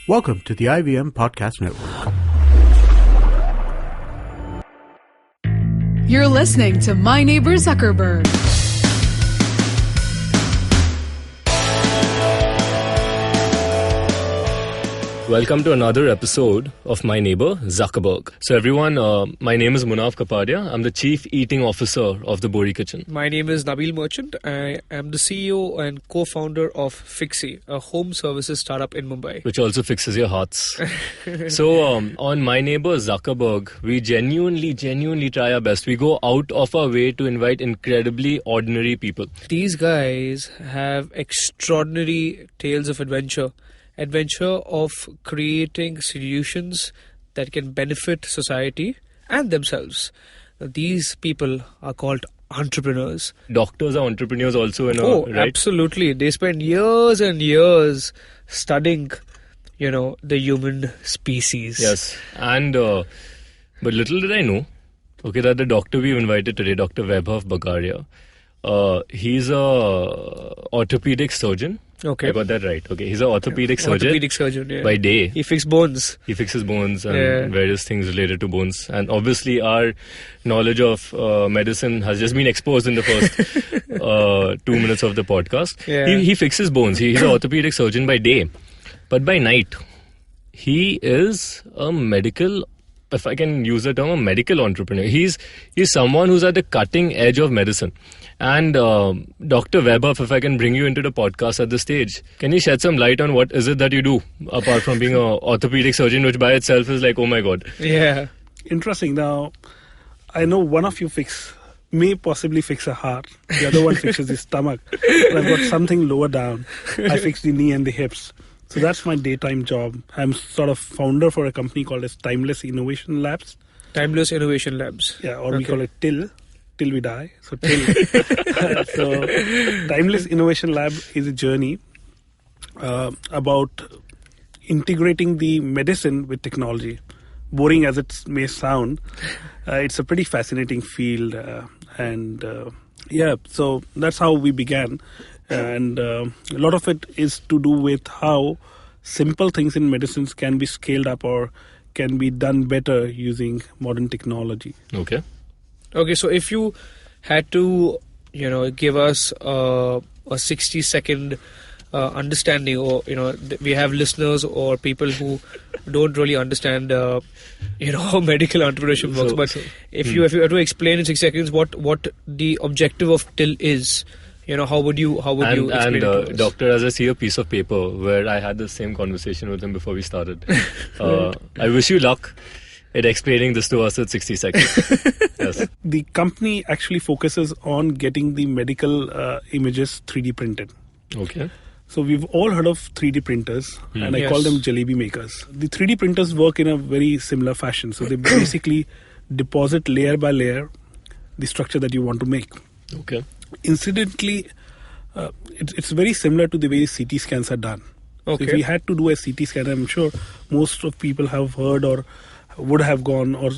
Welcome to the IVM Podcast Network. You're listening to My Neighbour Zuckerberg. Welcome to another episode of My Neighbour Zuckerberg. So everyone, my name is Munaf Kapadia. I'm the Chief Eating Officer of the Bori Kitchen. My name is Nabil Merchant. I am the CEO and co-founder of Fixie, a home services startup in Mumbai. Which also fixes your hearts. So on My Neighbour Zuckerberg, we genuinely try our best. We go out of our way to invite incredibly ordinary people. These guys have extraordinary tales of adventure of creating solutions that can benefit society and themselves. Now, these people are called entrepreneurs. Doctors are entrepreneurs also, right? Absolutely. They spend years and years studying, the human species. Yes. And, but little did I know, that the doctor we've invited today, Dr. Vaibhav Bagaria, he's a orthopedic surgeon. Okay. I got that right. Okay. He's an orthopedic surgeon. Orthopedic surgeon, yeah. By day. He fixes bones. He fixes bones and various things related to bones. And obviously our knowledge of medicine has just been exposed in the first 2 minutes of the podcast. Yeah. He fixes bones. He's an orthopedic surgeon by day. But by night, he is a medical, if I can use the term, a medical entrepreneur. He's someone who's at the cutting edge of medicine. And Dr. Vaibhav, if I can bring you into the podcast at this stage, can you shed some light on what is it that you do apart from being an orthopedic surgeon, which by itself is like, oh my God. Yeah. Interesting. Now, I know one of you may possibly fix a heart. The other one fixes the stomach. But I've got something lower down. I fix the knee and the hips. So that's my daytime job. I'm sort of founder for a company called as Timeless Innovation Labs. Timeless Innovation Labs. Yeah, or we call it TIL. Till we die. So till. So Timeless Innovation Lab is a journey about integrating the medicine with technology. Boring as it may sound, it's a pretty fascinating field. So that's how we began. And a lot of it is to do with how simple things in medicines can be scaled up or can be done better using modern technology. Okay, so if you had to, give us a 60-second understanding, or we have listeners or people who don't really understand, how medical entrepreneurship works. But if you have to explain in 6 seconds what the objective of TIL is, how would you explain it to us? Doctor, as I see a piece of paper where I had the same conversation with him before we started, I wish you luck at explaining this to us at 60 seconds. Yes. The company actually focuses on getting the medical images 3D printed. Okay. So we've all heard of 3D printers, and I call them jalebi makers. The 3D printers work in a very similar fashion. So they basically deposit layer by layer the structure that you want to make. Okay. Incidentally, it's very similar to the way CT scans are done. Okay. So if we had to do a CT scan, I'm sure most of people have heard or would have gone, or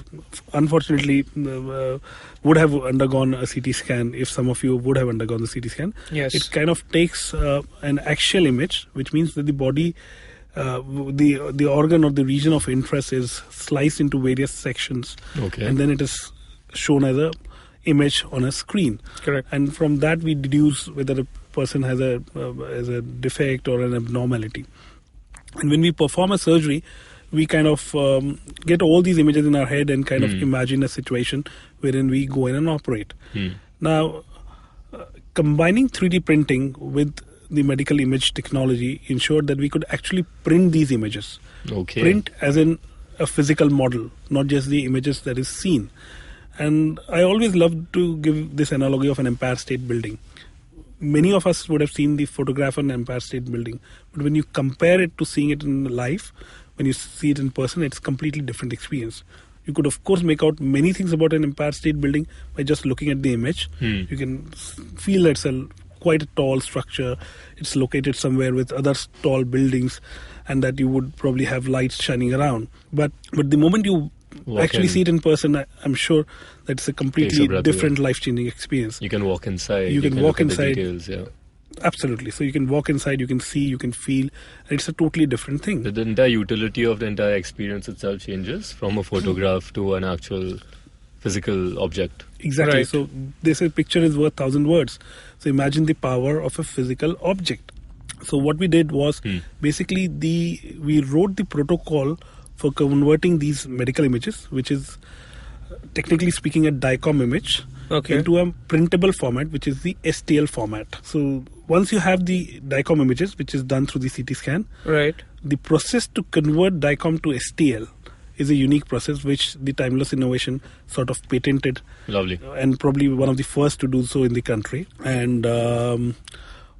unfortunately would have undergone a CT scan. If some of you would have undergone the CT scan, yes, it kind of takes an axial image, which means that the body, the organ or the region of interest is sliced into various sections, and then it is shown as a image on a screen. Correct. And from that we deduce whether a person has a defect or an abnormality. And when we perform a surgery, we kind of get all these images in our head and kind of imagine a situation wherein we go in and operate. Now, combining 3D printing with the medical image technology ensured that we could actually print these images. Okay. Print as in a physical model, not just the images that is seen. And I always love to give this analogy of an Empire State Building. Many of us would have seen the photograph on Empire State Building, but when you compare it to seeing it in life, when you see it in person, it's a completely different experience. You could, of course, make out many things about an Empire State Building by just looking at the image. You can feel that it's quite a tall structure. It's located somewhere with other tall buildings, and that you would probably have lights shining around. But the moment you actually see it in person, I'm sure that it's a completely different life-changing experience. You can walk inside. You can walk inside. The details, Absolutely. So you can walk inside, you can see, you can feel. It's a totally different thing. The entire utility of the entire experience itself changes from a photograph to an actual physical object. Exactly. Right. So they say picture is worth 1,000 words. So imagine the power of a physical object. So what we did was basically we wrote the protocol for converting these medical images, which is technically speaking a DICOM image, into a printable format, which is the STL format. So once you have the DICOM images, which is done through the CT scan, Right. the process to convert DICOM to STL is a unique process which the Timeless Innovation sort of patented. Lovely. And probably one of the first to do so in the country. And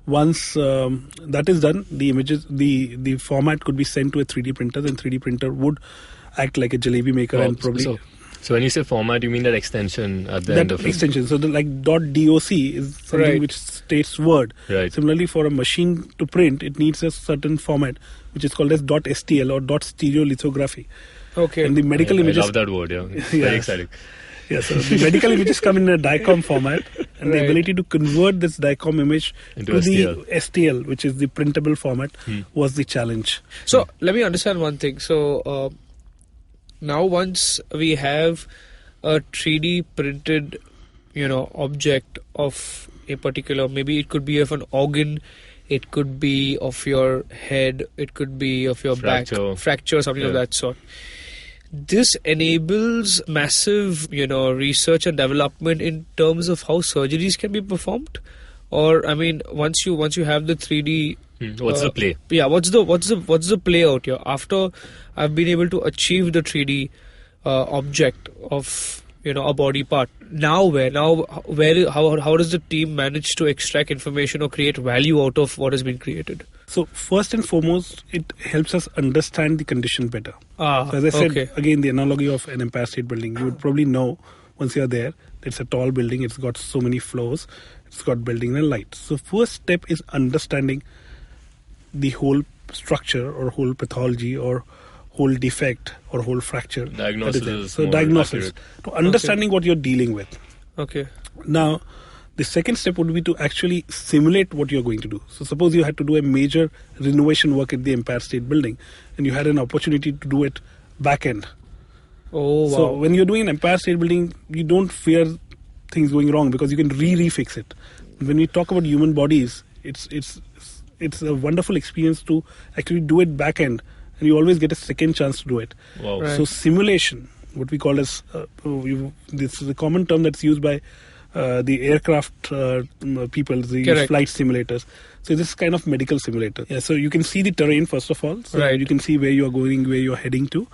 once that is done, the images, the format could be sent to a 3D printer, and 3D printer would act like a jalebi maker and probably... So when you say format, you mean that extension at the end of that it? extension. So the, like .doc is something Right. which states Word. Right. Similarly, for a machine to print, it needs a certain format which is called as .stl or .stereolithography. Okay. And the medical I images... love that word, yeah. It's Yeah. very exciting. Yeah, so the medical images come in a DICOM format, and the Right. ability to convert this DICOM image Into to STL. the STL, which is the printable format, was the challenge. So let me understand one thing. So now once we have a 3D printed, object of a particular, maybe it could be of an organ, it could be of your head, it could be of your back, fracture, something of that sort. This enables massive, research and development in terms of how surgeries can be performed. Or I mean, once you have the 3D, What's the play? Yeah, what's the play out here? After I've been able to achieve the 3D object of a body part. How does the team manage to extract information or create value out of what has been created? So first and foremost, it helps us understand the condition better. So as I said, okay. again, the analogy of an Empire State Building, you would probably know once you're there, it's a tall building, it's got so many floors, it's got building and lights. So first step is understanding the whole structure or whole pathology or whole defect or whole fracture. Diagnosis that is there. is So more diagnosis, accurate. to understanding what you're dealing with. Okay. Now, the second step would be to actually simulate what you're going to do. So suppose you had to do a major renovation work at the Empire State Building and you had an opportunity to do it back end. Oh, wow. So when you're doing an Empire State Building, you don't fear things going wrong because you can refix it. When we talk about human bodies, it's a wonderful experience to actually do it back end, and you always get a second chance to do it. Wow. Right. So simulation, what we call as this is a common term that's used by the aircraft people, the Correct. flight simulators. So this is kind of medical simulator. Yeah, so you can see the terrain first of all. So Right. you can see where you are going, where you are heading to.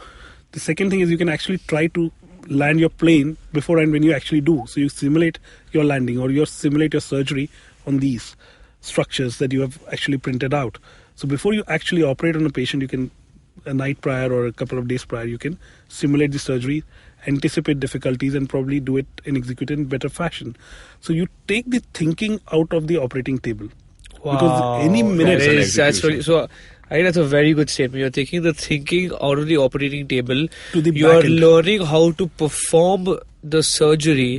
The second thing is you can actually try to land your plane beforehand when you actually do. So you simulate your landing or you simulate your surgery on these structures that you have actually printed out. So before you actually operate on a patient, you can, a night prior or a couple of days prior, you can simulate the surgery, anticipate difficulties and probably do it and execute it in better fashion. So you take the thinking out of the operating table. Because any minute... That's really, so I think that's a very good statement. You're taking the thinking out of the operating table. To the you are back end. learning how to perform the surgery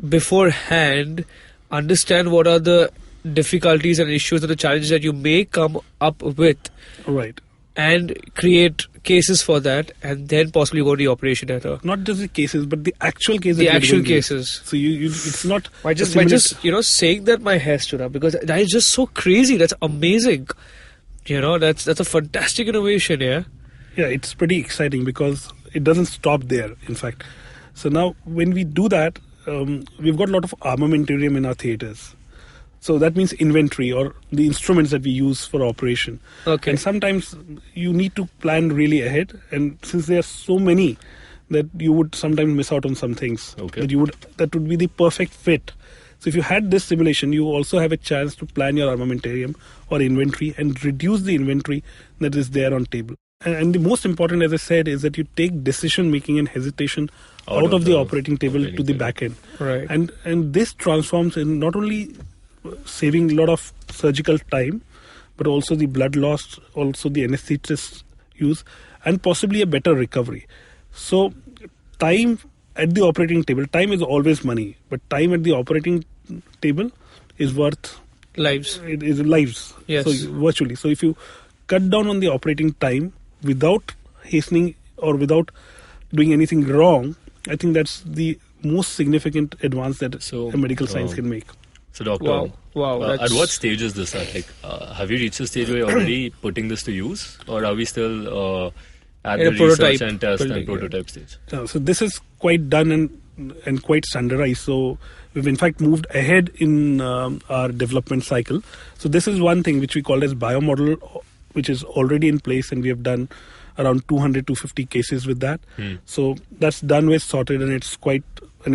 beforehand, understand what are the difficulties and issues and the challenges that you may come up with, Right. and create cases for that, and then possibly go to the operation theatre. Not just the cases, but the actual cases. The that actual you're going to use. cases. So you it's not... By a just saying that, my hair stood up, because that is just so crazy. That's amazing. That's a fantastic innovation. Yeah. Yeah, it's pretty exciting because it doesn't stop there, in fact. So now when we do that, we've got a lot of armamentarium in our theatres. So that means inventory or the instruments that we use for operation. Okay. And sometimes you need to plan really ahead. And since there are so many, that you would sometimes miss out on some things. Okay. That would be the perfect fit. So if you had this simulation, you also have a chance to plan your armamentarium or inventory and reduce the inventory that is there on table. And the most important, as I said, is that you take decision making and hesitation out of the operating table to the back end. Right. And this transforms in not only saving a lot of surgical time, but also the blood loss, also the anesthetist use, and possibly a better recovery. So time at the operating table, time is always money, but time at the operating table is worth lives. It is lives. Yes. So virtually. So if you cut down on the operating time without hastening or without doing anything wrong, I think that's the most significant advance that a medical science can make. So, Doctor, Wow. at what stage is this at? Like, have you reached the stage where you're already putting this to use, or are we still at In the a prototype research and test building, and prototype stage? So this is quite done and quite standardized. So we've in fact moved ahead in our development cycle. So this is one thing which we call as biomodel, which is already in place, and we have done around 250 cases with that. So that's done with, sorted, and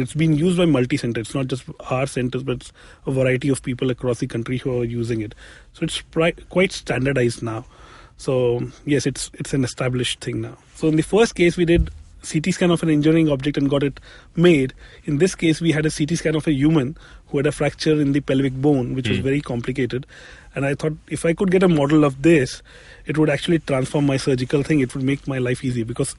it's being used by multi-center. It's not just our centers, but it's a variety of people across the country who are using it. So it's quite standardized now. So yes, it's an established thing now. So in the first case, we did CT scan of an engineering object and got it made. In this case, we had a CT scan of a human who had a fracture in the pelvic bone, which was very complicated. And I thought if I could get a model of this, it would actually transform my surgical thing. It would make my life easy, because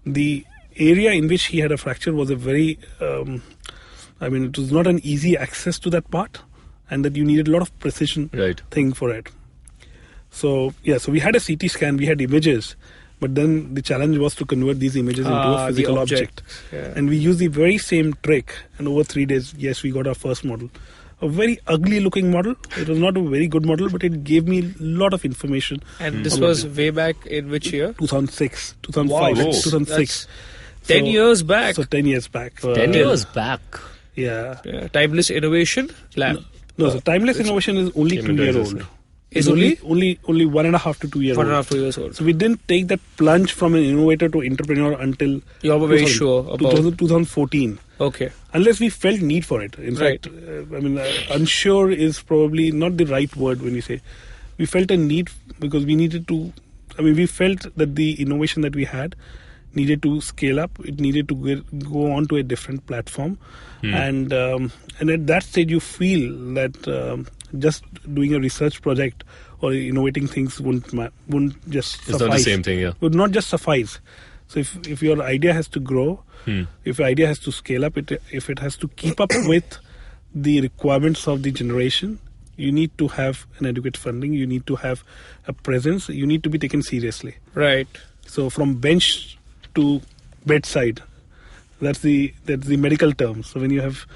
the area in which he had a fracture was a very, it was not an easy access to that part, and that you needed a lot of precision thing for it. So so we had a CT scan, we had images, but then the challenge was to convert these images into a physical object. Yeah. And we used the very same trick, and over 3 days, yes, we got our first model. A very ugly looking model. It was not a very good model, but it gave me a lot of information. And this was way back in which year? 2006, 2005, Wow. 2006. 10 years back. So 10 years back. 10 years back. Yeah. Timeless Innovation Lab. No, so Timeless Innovation is only 2 years old. Is only 1.5 to 2 years old. 1.5 to 2 years old. So we didn't take that plunge from an innovator to entrepreneur until you were very sure about 2014. Okay. Unless we felt need for it. In fact, unsure is probably not the right word when you say. We felt a need because we needed to. We felt that the innovation that we had needed to scale up. It needed to go on to a different platform, and at that stage, you feel that just doing a research project or innovating things wouldn't just suffice. It's not the same thing, yeah. Would not just suffice. So if your idea has to grow, if your idea has to scale up, if it has to keep up with the requirements of the generation, you need to have an adequate funding. You need to have a presence. You need to be taken seriously. Right. So from bench to bedside, that's the medical term. So when you have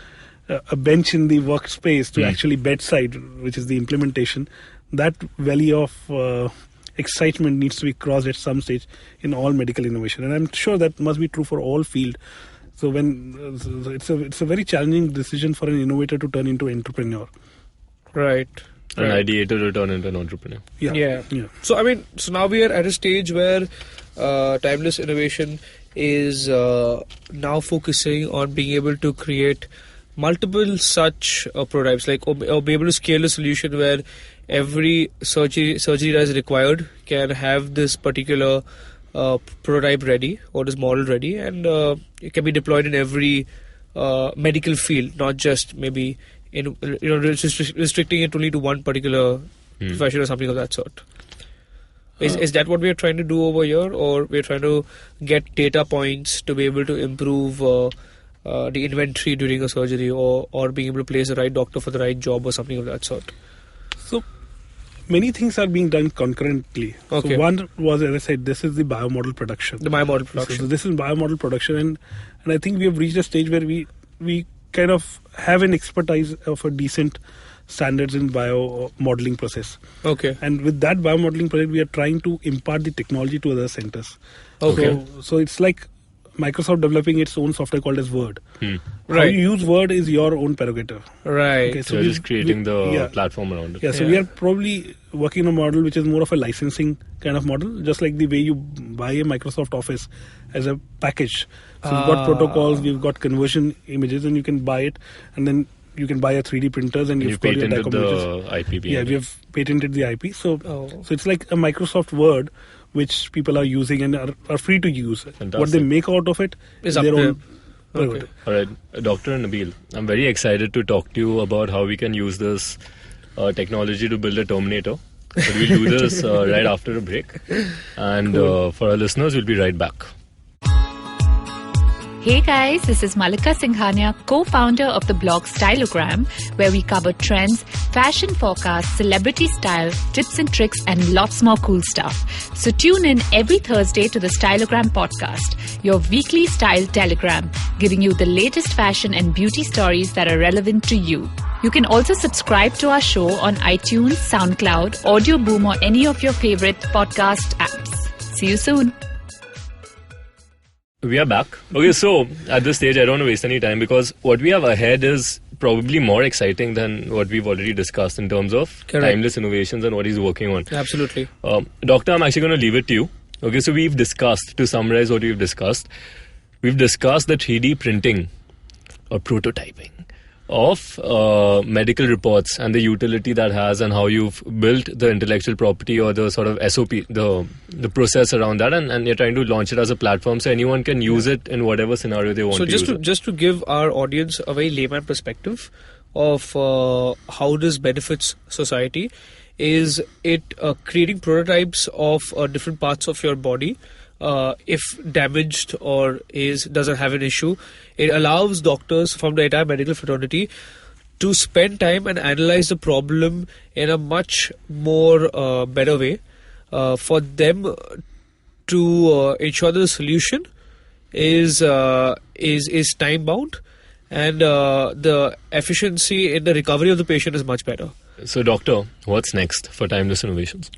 a bench in the workspace to actually bedside, which is the implementation, that valley of excitement needs to be crossed at some stage in all medical innovation, and I'm sure that must be true for all field. So when it's a very challenging decision for an innovator to turn into an entrepreneur. Right. An ideator to turn into an entrepreneur. Yeah. So now we are at a stage where Timeless Innovation is now focusing on being able to create multiple such prototypes, or be able to scale a solution where every surgery that is required can have this particular prototype ready or this model ready, and it can be deployed in every medical field, not just maybe in restricting it only to one particular profession or something of that sort. Is that what we are trying to do over here, or we are trying to get data points to be able to improve the inventory during a surgery, or being able to place the right doctor for the right job or something of that sort? So many things are being done concurrently. Okay. So one was, as I said, this is the biomodel production. The biomodel production. So this is biomodel production, and I think we have reached a stage where we kind of have an expertise of a decent standards in biomodeling process. Okay. And with that biomodeling project, we are trying to impart the technology to other centers. Okay. So it's like Microsoft developing its own software called as Word. Right. How you use Word is your own prerogative. Right. Okay, So you're just creating the platform around it. Yeah, so we are probably working on a model which is more of a licensing kind of model, just like the way you buy a Microsoft Office as a package. So we've got protocols, we've got conversion images, and you can buy it, and then you can buy a 3D printers, and you've got your patented DACOM the IP. Yeah, we have patented the IP. So it's like a Microsoft Word which people are using and are free to use. Fantastic. What they make out of it is their own. Okay. All right, Dr. Nabil, I'm very excited to talk to you about how we can use this technology to build a Terminator. But we'll do this right after a break. And for our listeners, we'll be right back. Hey guys, this is Malika Singhania, co-founder of the blog Stylogram, where we cover trends, fashion forecasts, celebrity style, tips and tricks, and lots more cool stuff. So tune in every Thursday to the Stylogram podcast, your weekly style telegram, giving you the latest fashion and beauty stories that are relevant to you. You can also subscribe to our show on iTunes, SoundCloud, Audio Boom, or any of your favorite podcast apps. See you soon. We are back. Okay, so at this stage, I don't want to waste any time because what we have ahead is probably more exciting than what we've already discussed in terms of timeless innovations and what he's working on. Absolutely. Doctor, I'm actually going to leave it to you. Okay, so we've discussed, to summarize what we've discussed the 3D printing or prototyping of medical reports and the utility that has and how you've built the intellectual property or the sort of SOP, the process around that, and you're trying to launch it as a platform so anyone can use it in whatever scenario they want to use it. So just to give our audience a very layman perspective of how this benefits society, is it creating prototypes of different parts of your body. If damaged or doesn't have an issue, it allows doctors from the entire medical fraternity to spend time and analyze the problem in a much more better way for them to ensure that the solution is time bound and the efficiency in the recovery of the patient is much better. So, doctor, what's next for timeless innovations?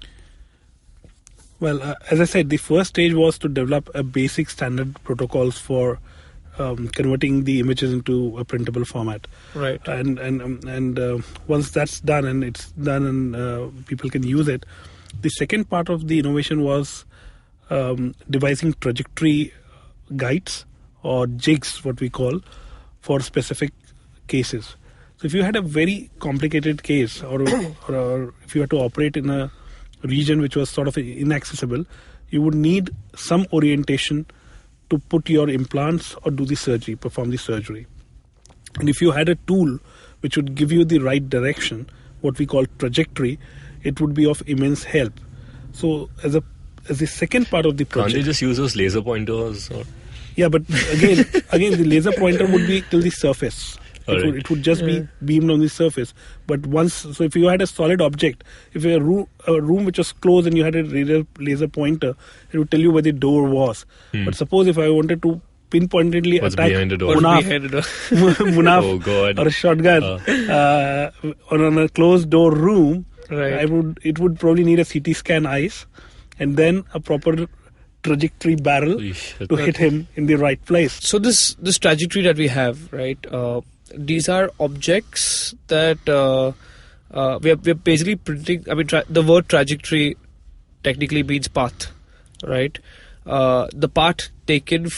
Well, as I said, the first stage was to develop a basic standard protocols for converting the images into a printable format. Right. And once that's done and it's done and people can use it, the second part of the innovation was devising trajectory guides or jigs, what we call, for specific cases. So if you had a very complicated case or if you had to operate in a region which was sort of inaccessible, you would need some orientation to put your implants or perform the surgery. And if you had a tool which would give you the right direction, what we call trajectory, it would be of immense help. So as the second part of the project... Can't they just use those laser pointers? Or? Yeah, but again, the laser pointer would be till the surface. It would just be beamed on the surface. But so if you had a solid object, if you had a room which was closed and you had a laser pointer, it would tell you where the door was. But suppose if I wanted to pinpointedly attack Munaf or a shotgun on a closed door room, right. It would probably need a CT scan eyes and then a proper trajectory barrel to hit him in the right place. So this trajectory that we have, right? These are objects that we're basically printing. I mean, the word trajectory technically means path, right? The path taken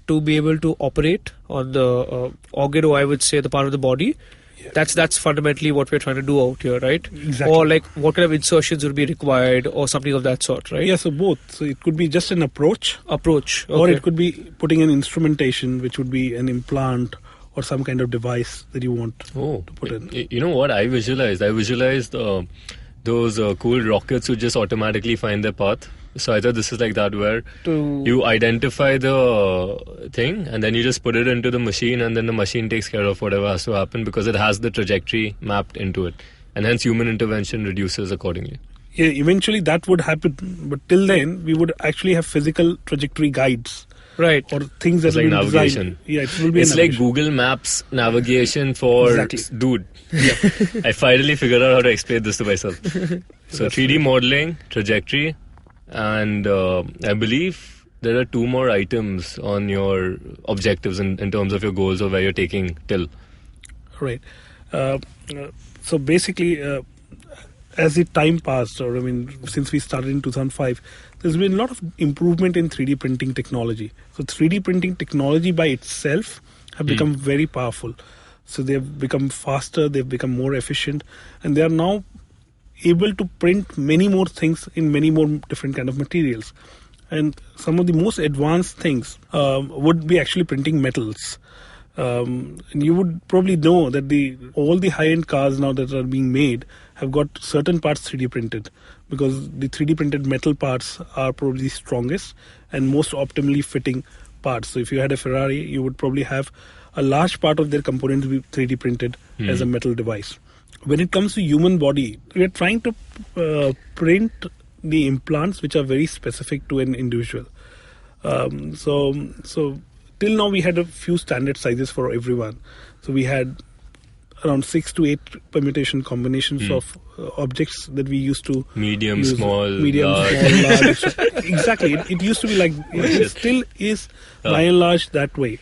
to be able to operate on the organ, or I would say the part of the body. Yeah. That's fundamentally what we're trying to do out here, right? Exactly. Or like what kind of insertions would be required or something of that sort, right? Yeah, so both. So it could be just an approach. Okay. Or it could be putting an instrumentation, which would be an implant or some kind of device that you want to put in. You know what I visualized? I visualized those cool rockets who just automatically find their path. So I thought this is like that, where you identify the thing and then you just put it into the machine and then the machine takes care of whatever has to happen because it has the trajectory mapped into it. And hence human intervention reduces accordingly. Yeah, eventually that would happen. But till then, we would actually have physical trajectory guides. Right. Or things that will be navigation. Designed. Yeah, it will be It's like Google Maps navigation for dude. Yeah. I finally figured out how to explain this to myself. So 3D modeling, trajectory, and I believe there are 2 more items on your objectives in terms of your goals or where you're taking till. Right. So basically, as the time passed, since we started in 2005, there's been a lot of improvement in 3D printing technology. So 3D printing technology by itself have become very powerful. So they've become faster, they've become more efficient, and they are now able to print many more things in many more different kind of materials. And some of the most advanced things would be actually printing metals. And you would probably know that all the high-end cars now that are being made have got certain parts 3D printed, because the 3D printed metal parts are probably the strongest and most optimally fitting parts. So if you had a Ferrari, you would probably have a large part of their components be 3D printed as a metal device. When it comes to human body, we are trying to print the implants which are very specific to an individual. So till now we had a few standard sizes for everyone. So we had around 6 to 8 permutation combinations of objects that we used to medium, use. small, Medium, large. small, large. Exactly. It used to be like, it still is by and large that way.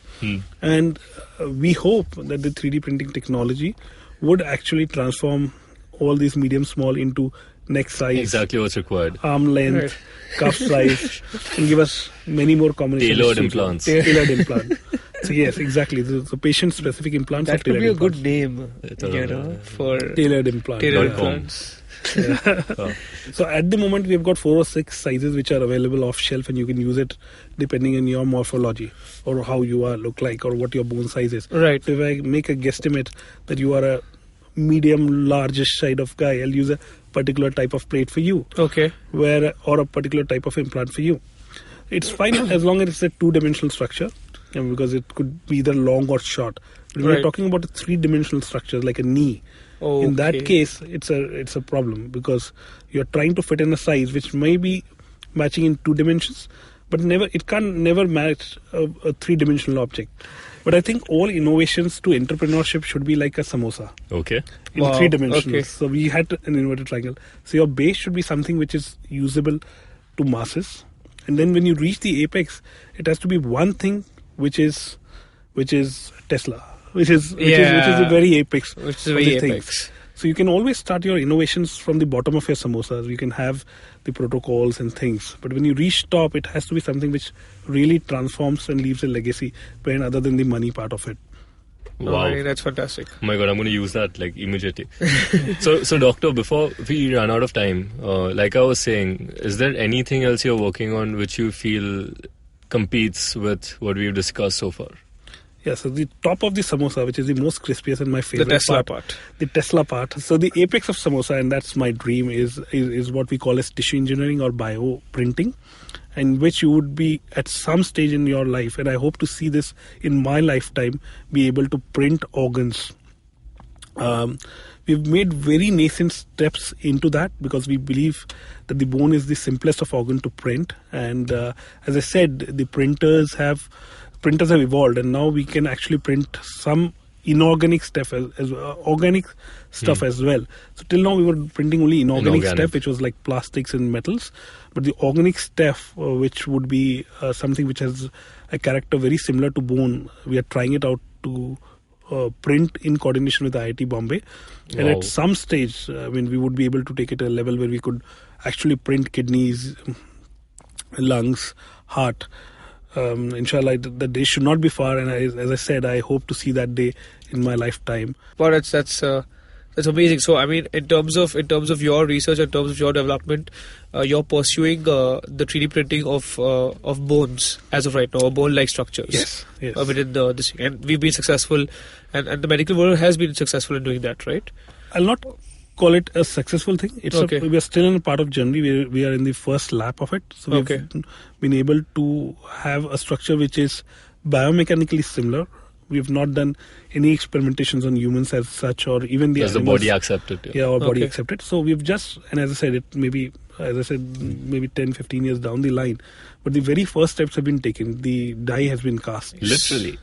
And we hope that the 3D printing technology would actually transform all these medium, small into neck size. Exactly what's required. Arm length, cuff size, and give us many more combinations. Tailored implants. Tailored implant. So yes, exactly. The patient-specific implants. That could be a implants. good name, for Tailored implant. tailored .com. implants. So at the moment we have got 4 or 6 sizes which are available off shelf, and you can use it depending on your morphology or how you look like or what your bone size is. Right. So if I make a guesstimate that you are a medium largish side of guy, I'll use a particular type of plate for you. Okay. Or a particular type of implant for you. It's fine as long as it's a 2-dimensional structure, because it could be either long or short. But when we're talking about a 3-dimensional structure like a knee, in that case it's a problem, because you're trying to fit in a size which may be matching in 2 dimensions, but it can't never match a 3-dimensional object. But I think all innovations to entrepreneurship should be like a samosa. Okay. In 3 dimensions. Okay. So we had an inverted triangle. So your base should be something which is usable to masses. And then when you reach the apex, it has to be one thing which is Tesla. Which is the very apex. Which is the very of the apex. things. So you can always start your innovations from the bottom of your samosas. You can have the protocols and things. But when you reach top, it has to be something which really transforms and leaves a legacy behind, other than the money part of it. Wow. Oh, that's fantastic. Oh my God, I'm going to use that like immediately. So doctor, before we run out of time, like I was saying, is there anything else you're working on which you feel competes with what we've discussed so far? Yeah, so the top of the samosa, which is the most crispiest and my favorite The Tesla part. The Tesla part. So the apex of samosa, and that's my dream, is what we call as tissue engineering or bioprinting, in which you would be at some stage in your life, and I hope to see this in my lifetime, be able to print organs. We've made very nascent steps into that, because we believe that the bone is the simplest of organ to print. And as I said, the printers have evolved, and now we can actually print some inorganic stuff as organic stuff as well. So till now we were printing only inorganic stuff, which was like plastics and metals, but the organic stuff, which would be something which has a character very similar to bone, we are trying it out to print in coordination with IIT Bombay. And at some stage, we would be able to take it to a level where we could actually print kidneys, lungs, heart. Inshallah, the day should not be far, and as I said, I hope to see that day in my lifetime. Well, that's amazing. So, in terms of your research, in terms of your development, you're pursuing the 3D printing of bones as of right now, or bone-like structures. Yes. Within this, and we've been successful, and the medical world has been successful in doing that, right? I'll not call it a successful thing. We are still in a part of journey. We are in the first lap of it. So we've been able to have a structure which is biomechanically similar. We have not done any experimentations on humans as such, or even the animals. The body accepted. Yeah, our body accepted. So we've just, and as I said, maybe 10, 15 years down the line. But the very first steps have been taken. The die has been cast. Literally.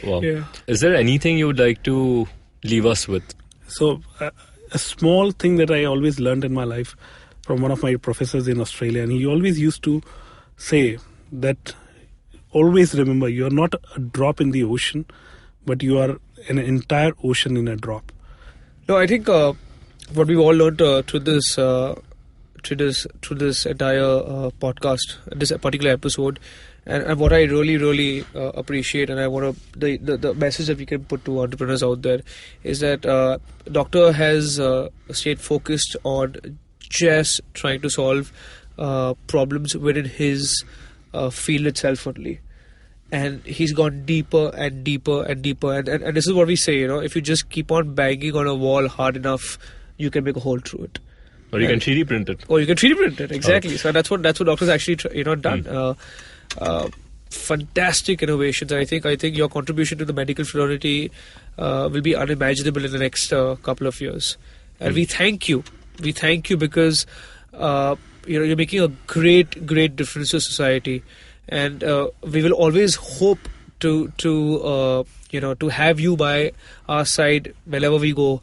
Wow. Yeah. Is there anything you would like to leave us with? So a small thing that I always learned in my life from one of my professors in Australia, and he always used to say that always remember, you are not a drop in the ocean, but you are an entire ocean in a drop. No, I think what we've all learned through this entire podcast, this particular episode, and what I really appreciate, and I want to the message that we can put to entrepreneurs out there is that Doctor has stayed focused on just trying to solve problems within his field itself only. And he's gone deeper and deeper and deeper. And this is what we say, if you just keep on banging on a wall hard enough, you can make a hole through it. Or you can 3D print it. Exactly. So that's what Doctor's actually done. fantastic innovations. I think your contribution to the medical fraternity will be unimaginable in the next couple of years. And we thank you. We thank you because you're making a great difference to society, and we will always hope to have you by our side whenever we go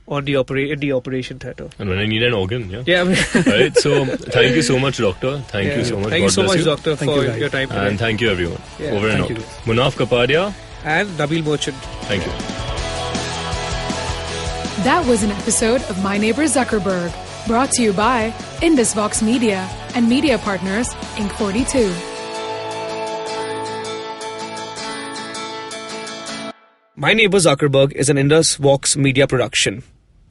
on the operation theatre. And when I need an organ, yeah. Yeah. Right. So thank you so much, Doctor. Thank you so much. Thank you God so bless much, Doctor, Thank for you, guys. your time today. And thank you, everyone. Yeah. Over and out. Thank you. Munaf Kapadia. And Nabil Merchant. Thank you. That was an episode of My Neighbor Zuckerberg, brought to you by Indus Vox Media and media partners Inc. 42. My Neighbour Zuckerberg is an Indus Vox media production.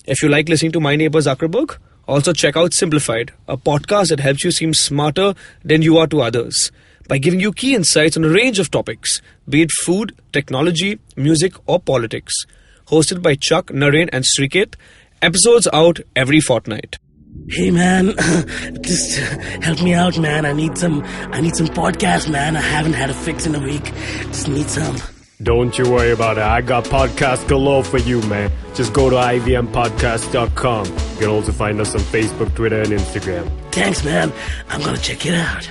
If you like listening to My Neighbour Zuckerberg, also check out Simplified, a podcast that helps you seem smarter than you are to others by giving you key insights on a range of topics, be it food, technology, music, or politics. Hosted by Chuck, Naren, and Sriket. Episodes out every fortnight. Hey man, just help me out, man. I need some podcast, man. I haven't had a fix in a week. Just need some. Don't you worry about it. I got podcast galore for you, man. Just go to ivmpodcast.com. You can also find us on Facebook, Twitter, and Instagram. Thanks, man. I'm gonna check it out.